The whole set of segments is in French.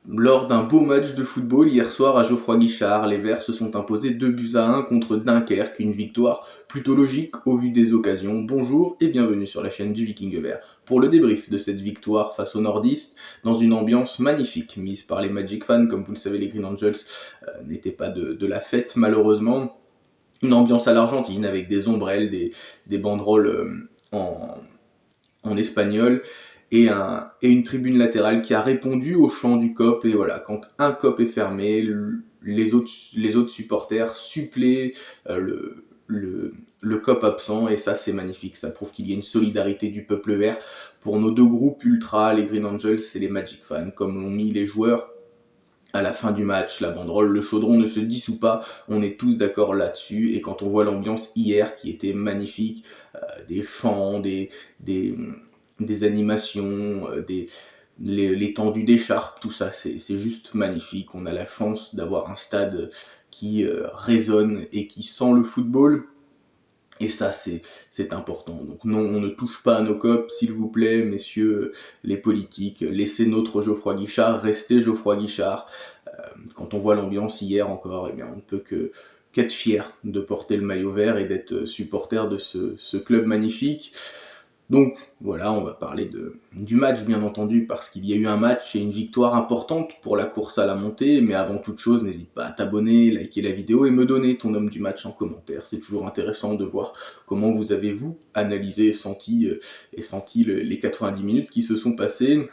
Lors d'un beau match de football hier soir à Geoffroy-Guichard, les Verts se sont imposés 2 buts à 1 contre Dunkerque, une victoire plutôt logique au vu des occasions. Bonjour et bienvenue sur la chaîne du Viking Vert pour le débrief de cette victoire face aux nordistes dans une ambiance magnifique mise par les Magic fans. Comme vous le savez, les Green Angels n'étaient pas de la fête malheureusement. Une ambiance à l'Argentine avec des ombrelles, des banderoles en espagnol et une tribune latérale qui a répondu au chant du COP. Et voilà, quand un COP est fermé, les autres supporters suppléent le COP absent, et ça c'est magnifique, ça prouve qu'il y a une solidarité du peuple vert pour nos deux groupes ultra, les Green Angels et les Magic fans, comme l'ont mis les joueurs à la fin du match. La banderole, le chaudron ne se dissout pas, on est tous d'accord là-dessus. Et quand on voit l'ambiance hier qui était magnifique, des chants, des, des animations, l'étendue d'écharpe, tout ça, c'est juste magnifique. On a la chance d'avoir un stade qui résonne et qui sent le football. Et ça, c'est important. Donc non, on ne touche pas à nos copes, s'il vous plaît, messieurs les politiques. Laissez notre Geoffroy Guichard rester Geoffroy Guichard. Quand on voit l'ambiance hier encore, eh bien, on ne peut qu'être fier de porter le maillot vert et d'être supporter de ce club magnifique. Donc voilà, on va parler du match bien entendu, parce qu'il y a eu un match et une victoire importante pour la course à la montée. Mais avant toute chose, n'hésite pas à t'abonner, liker la vidéo et me donner ton homme du match en commentaire. C'est toujours intéressant de voir comment vous avez analysé et senti les 90 minutes qui se sont passées.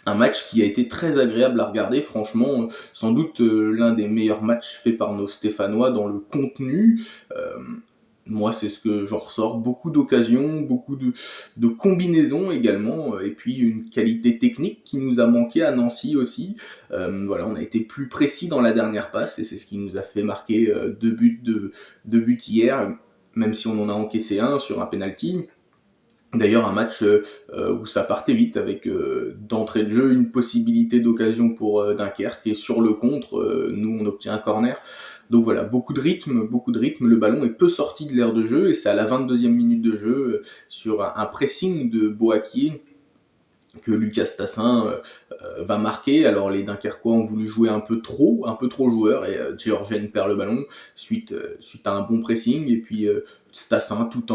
Un match qui a été très agréable à regarder, franchement, sans doute l'un des meilleurs matchs faits par nos Stéphanois dans le contenu. Euh, Moi, c'est ce que j'en ressors. Beaucoup d'occasions, beaucoup de combinaisons également, et puis une qualité technique qui nous a manqué à Nancy aussi. Voilà, on a été plus précis dans la dernière passe, et c'est ce qui nous a fait marquer deux buts hier, même si on en a encaissé un sur un penalty. D'ailleurs, un match où ça partait vite, avec d'entrée de jeu une possibilité d'occasion pour Dunkerque, et sur le contre, nous on obtient un corner. Donc voilà, beaucoup de rythme, le ballon est peu sorti de l'aire de jeu, et c'est à la 22e minute de jeu, sur un pressing de Boakier, que Lucas Tassin va marquer. Alors les Dunkerquois ont voulu jouer un peu trop joueur, et Georgen perd le ballon suite à un bon pressing, et puis Tassin, tout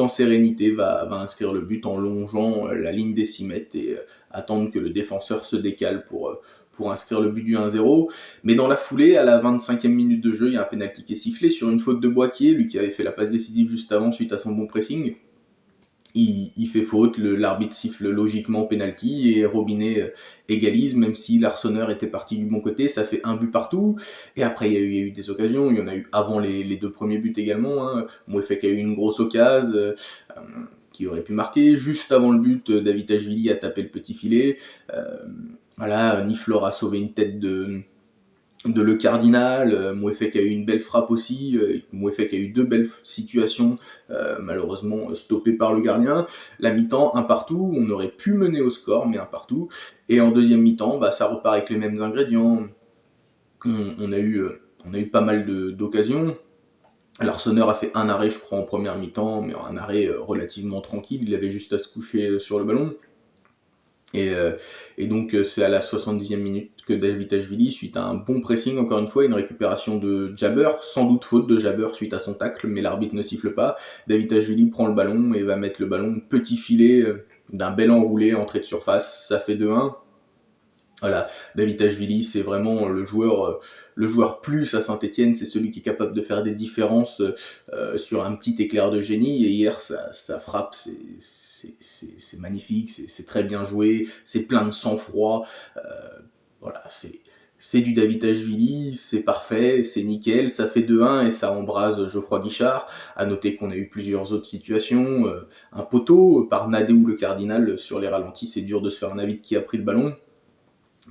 en sérénité, va inscrire le but en longeant la ligne des 6 mètres, et attendre que le défenseur se décale pour inscrire le but du 1-0. Mais dans la foulée, à la 25e minute de jeu, il y a un pénalty qui est sifflé sur une faute de Boakier, lui qui avait fait la passe décisive juste avant suite à son bon pressing. Il fait faute, l'arbitre siffle logiquement penalty, et Robinet égalise, même si l'Arseneur était parti du bon côté. Ça fait un but partout, et après il y a eu des occasions, il y en a eu avant les deux premiers buts également, hein. Mouefek a eu une grosse occasion qui aurait pu marquer. Juste avant le but, David Ashvili a tapé le petit filet. Voilà, Niflor a sauvé une tête de Le Cardinal. Mouefek a eu une belle frappe aussi. Mouefek a eu deux belles situations, malheureusement stoppées par le gardien. La mi-temps, un partout. On aurait pu mener au score, mais un partout. Et en deuxième mi-temps, ça repart avec les mêmes ingrédients. On a eu pas mal d'occasions. L'Arseneur a fait un arrêt, je crois, en première mi-temps, mais un arrêt relativement tranquille. Il avait juste à se coucher sur le ballon. Et donc c'est à la 70e minute que David Ashvili, suite à un bon pressing, encore une fois, une récupération de Jabber, sans doute faute de Jabber suite à son tacle, mais l'arbitre ne siffle pas. David Ashvili prend le ballon et va mettre le ballon petit filet d'un bel enroulé, entrée de surface, ça fait 2-1. Voilà, David Ashvili, c'est vraiment le joueur plus à Saint-Etienne, c'est celui qui est capable de faire des différences sur un petit éclair de génie. Et hier, sa frappe, c'est magnifique, c'est très bien joué, c'est plein de sang-froid. Voilà, c'est du David Ashvili, c'est parfait, c'est nickel, ça fait 2-1 et ça embrase Geoffroy Guichard. À noter qu'on a eu plusieurs autres situations, un poteau par Nadéou Le Cardinal sur les ralentis, c'est dur de se faire un avis de qui a pris le ballon.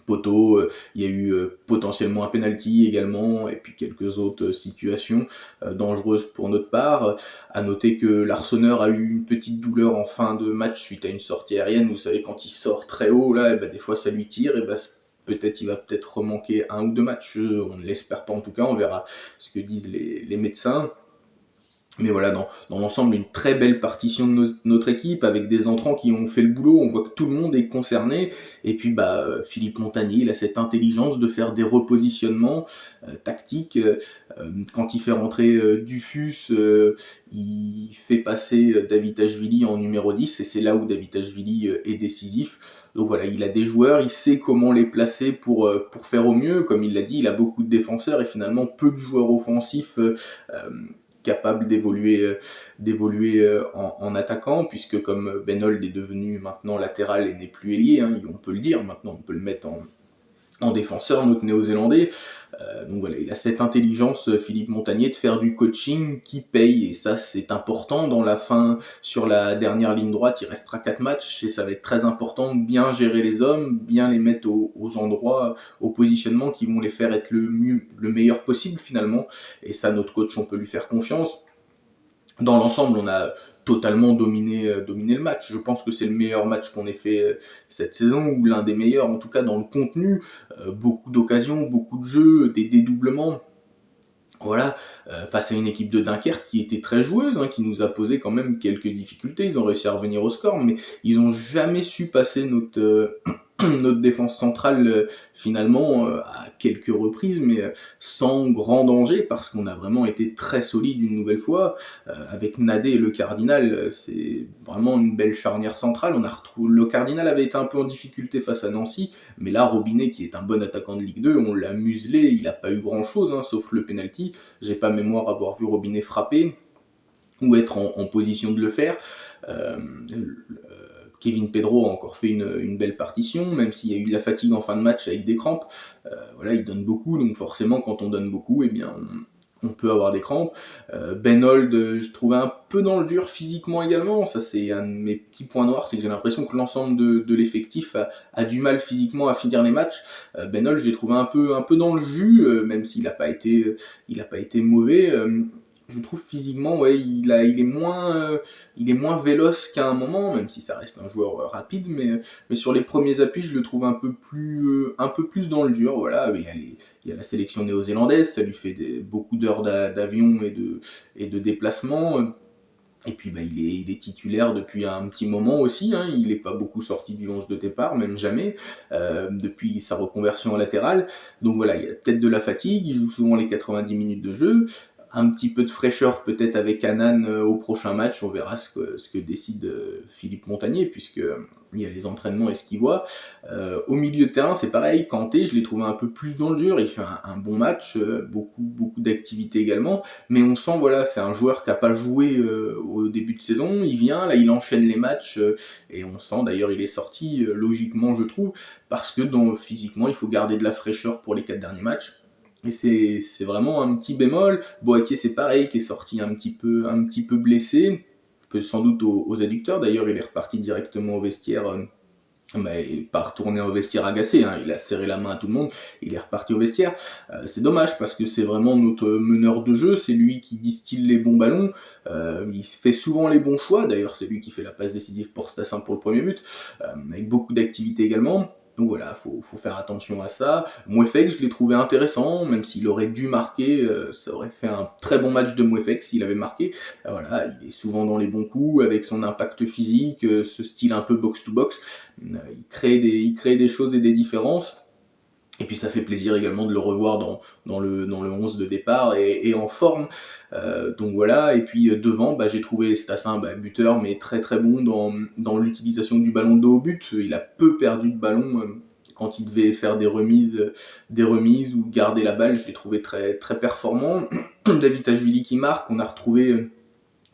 Poteau, il y a eu potentiellement un penalty également, et puis quelques autres situations dangereuses pour notre part. À noter que l'Arseneur a eu une petite douleur en fin de match suite à une sortie aérienne. Vous savez, quand il sort très haut, là, des fois ça lui tire, et il va peut-être remanquer un ou deux matchs. On ne l'espère pas en tout cas, on verra ce que disent les médecins. Mais voilà, dans l'ensemble, une très belle partition de notre équipe, avec des entrants qui ont fait le boulot, on voit que tout le monde est concerné, et puis Philippe Montagnier, il a cette intelligence de faire des repositionnements tactiques, quand il fait rentrer Dufus, il fait passer Davitashvili en numéro 10, et c'est là où Davitashvili est décisif. Donc voilà, il a des joueurs, il sait comment les placer pour faire au mieux, comme il l'a dit, il a beaucoup de défenseurs, et finalement peu de joueurs offensifs capable d'évoluer en attaquant, puisque comme Benold est devenu maintenant latéral et n'est plus ailier, hein, on peut le dire, maintenant on peut le mettre en défenseur, notre néo-zélandais. Donc voilà, il a cette intelligence, Philippe Montagnier, de faire du coaching qui paye, et ça c'est important dans la fin, sur la dernière ligne droite, il restera 4 matchs, et ça va être très important de bien gérer les hommes, bien les mettre aux endroits, au positionnement qui vont les faire être le meilleur possible finalement, et ça notre coach on peut lui faire confiance. Dans l'ensemble, on a totalement dominé le match. Je pense que c'est le meilleur match qu'on ait fait cette saison, ou l'un des meilleurs en tout cas dans le contenu. Beaucoup d'occasions, beaucoup de jeux, des dédoublements. Voilà, face à une équipe de Dunkerque qui était très joueuse, hein, qui nous a posé quand même quelques difficultés. Ils ont réussi à revenir au score, mais ils ont jamais su passer notre défense centrale finalement à quelques reprises, mais sans grand danger, parce qu'on a vraiment été très solide une nouvelle fois. Avec Nadé et le Cardinal, c'est vraiment une belle charnière centrale. Le Cardinal avait été un peu en difficulté face à Nancy, mais là Robinet, qui est un bon attaquant de Ligue 2, on l'a muselé, il n'a pas eu grand chose, hein, sauf le penalty. J'ai pas mémoire avoir vu Robinet frapper ou être en position de le faire. Euh, Kevin Pedro a encore fait une belle partition, même s'il y a eu de la fatigue en fin de match avec des crampes. Voilà, il donne beaucoup, donc forcément quand on donne beaucoup, eh bien on peut avoir des crampes. Benold, je trouvais un peu dans le dur physiquement également. Ça, c'est un de mes petits points noirs, c'est que j'ai l'impression que l'ensemble de l'effectif a du mal physiquement à finir les matchs. Benold, j'ai trouvé un peu dans le jus, même s'il n'a pas été mauvais. Je trouve physiquement, ouais, il est moins véloce qu'à un moment, même si ça reste un joueur rapide, mais sur les premiers appuis, je le trouve un peu plus dans le dur. Voilà, il y a la sélection néo-zélandaise, ça lui fait beaucoup d'heures d'avion et de déplacement. Et puis il est titulaire depuis un petit moment aussi, hein, il n'est pas beaucoup sorti du 11 de départ, même jamais, depuis sa reconversion en latéral. Donc voilà, il y a peut-être de la fatigue, il joue souvent les 90 minutes de jeu, un petit peu de fraîcheur peut-être avec Anan au prochain match, on verra ce que décide Philippe Montagnier, puisque il y a les entraînements et ce qu'il voit. Au milieu de terrain, c'est pareil, Kanté, je l'ai trouvé un peu plus dans le dur, il fait un bon match, beaucoup d'activité également, mais on sent, voilà, c'est un joueur qui n'a pas joué au début de saison, il vient, là il enchaîne les matchs, et on sent, d'ailleurs il est sorti logiquement je trouve, parce que physiquement il faut garder de la fraîcheur pour les 4 derniers matchs. Et c'est vraiment un petit bémol. Boaké, c'est pareil, qui est sorti un petit peu blessé, sans doute aux adducteurs. D'ailleurs, il est reparti directement au vestiaire. Il n'est pas retourné au vestiaire agacé, hein, il a serré la main à tout le monde, il est reparti au vestiaire. C'est dommage, parce que c'est vraiment notre meneur de jeu, c'est lui qui distille les bons ballons, il fait souvent les bons choix, d'ailleurs c'est lui qui fait la passe décisive pour Stassin pour le premier but, avec beaucoup d'activité également. Donc voilà, faut faire attention à ça. Mouefek, je l'ai trouvé intéressant, même s'il aurait dû marquer, ça aurait fait un très bon match de Mouefek s'il avait marqué. Voilà, il est souvent dans les bons coups, avec son impact physique, ce style un peu box-to-box. Il crée des choses et des différences. Et puis ça fait plaisir également de le revoir dans le 11 de départ et en forme. Donc voilà, et puis devant, j'ai trouvé Stassin buteur, mais très très bon dans l'utilisation du ballon de haut but. Il a peu perdu de ballon quand il devait faire des remises ou garder la balle. Je l'ai trouvé très, très performant. Davitashvili qui marque, on a retrouvé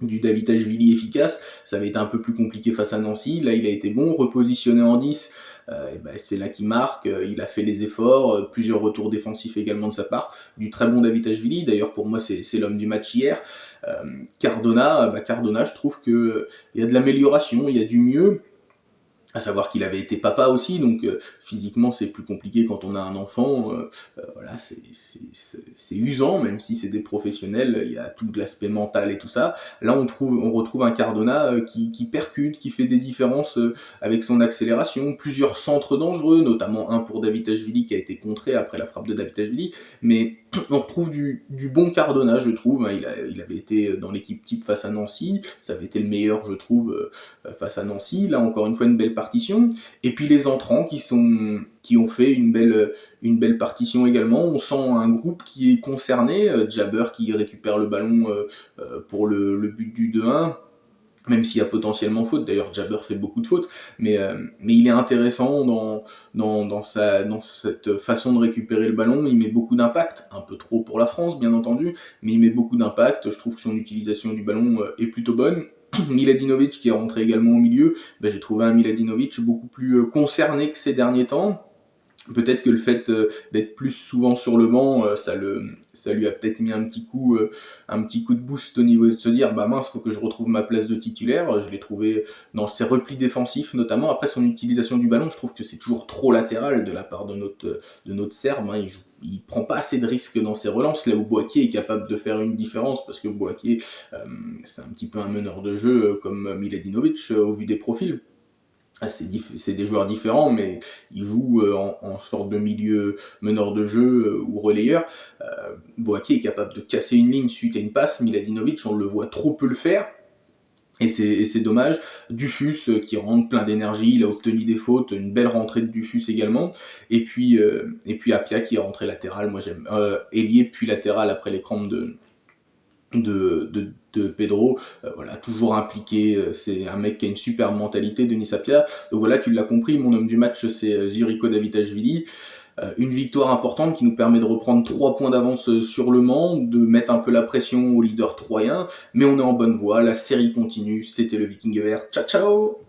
du Davitashvili efficace. Ça avait été un peu plus compliqué face à Nancy, là il a été bon, repositionné en 10, c'est là qu'il marque, il a fait les efforts, plusieurs retours défensifs également de sa part, du très bon Davitashvili, d'ailleurs pour moi c'est l'homme du match hier. Cardona, je trouve qu'il y a de l'amélioration, il y a du mieux. À savoir qu'il avait été papa aussi, donc physiquement c'est plus compliqué quand on a un enfant, voilà, c'est usant, même si c'est des professionnels, il y a tout l'aspect mental et tout ça. Là on retrouve un Cardona qui percute, qui fait des différences avec son accélération, plusieurs centres dangereux, notamment un pour Davide qui a été contré après la frappe de Davide, mais on retrouve du bon Cardona, je trouve, hein. Il avait été dans l'équipe type face à Nancy, ça avait été le meilleur, je trouve, face à Nancy. Là, encore une fois, une belle partition. Et puis les entrants qui ont fait une belle partition également. On sent un groupe qui est concerné. Jabber qui récupère le ballon pour le but du 2-1. Même s'il y a potentiellement faute, d'ailleurs Jabber fait beaucoup de fautes, mais il est intéressant dans cette façon de récupérer le ballon, il met beaucoup d'impact, un peu trop pour la France bien entendu, mais il met beaucoup d'impact, je trouve que son utilisation du ballon est plutôt bonne. Miladinovic qui est rentré également au milieu, j'ai trouvé un Miladinovic beaucoup plus concerné que ces derniers temps. Peut-être que le fait d'être plus souvent sur le banc, ça lui a peut-être mis un petit coup de boost au niveau de se dire bah mince, faut que je retrouve ma place de titulaire. Je l'ai trouvé dans ses replis défensifs notamment. Après son utilisation du ballon, je trouve que c'est toujours trop latéral de la part de notre Serbe. Hein. Il prend pas assez de risques dans ses relances, là où Boaké est capable de faire une différence, parce que Boaké, c'est un petit peu un meneur de jeu comme Miladinovic au vu des profils. C'est des joueurs différents, mais ils jouent en sorte de milieu meneur de jeu ou relayeur. Boaké est capable de casser une ligne suite à une passe. Miladinovic, on le voit trop peu le faire. Et c'est dommage. Dufus qui rentre plein d'énergie, il a obtenu des fautes, une belle rentrée de Dufus également. Et puis Apia qui est rentré latéral. Moi j'aime ailier puis latéral après les crampes de Pedro, voilà, toujours impliqué, c'est un mec qui a une super mentalité, Denis Sapia. Donc voilà, tu l'as compris, mon homme du match c'est Zuriko Davitashvili. Une victoire importante qui nous permet de reprendre 3 points d'avance sur Le Mans, de mettre un peu la pression au leader troyen, mais on est en bonne voie, la série continue, c'était le Viking vert, ciao ciao.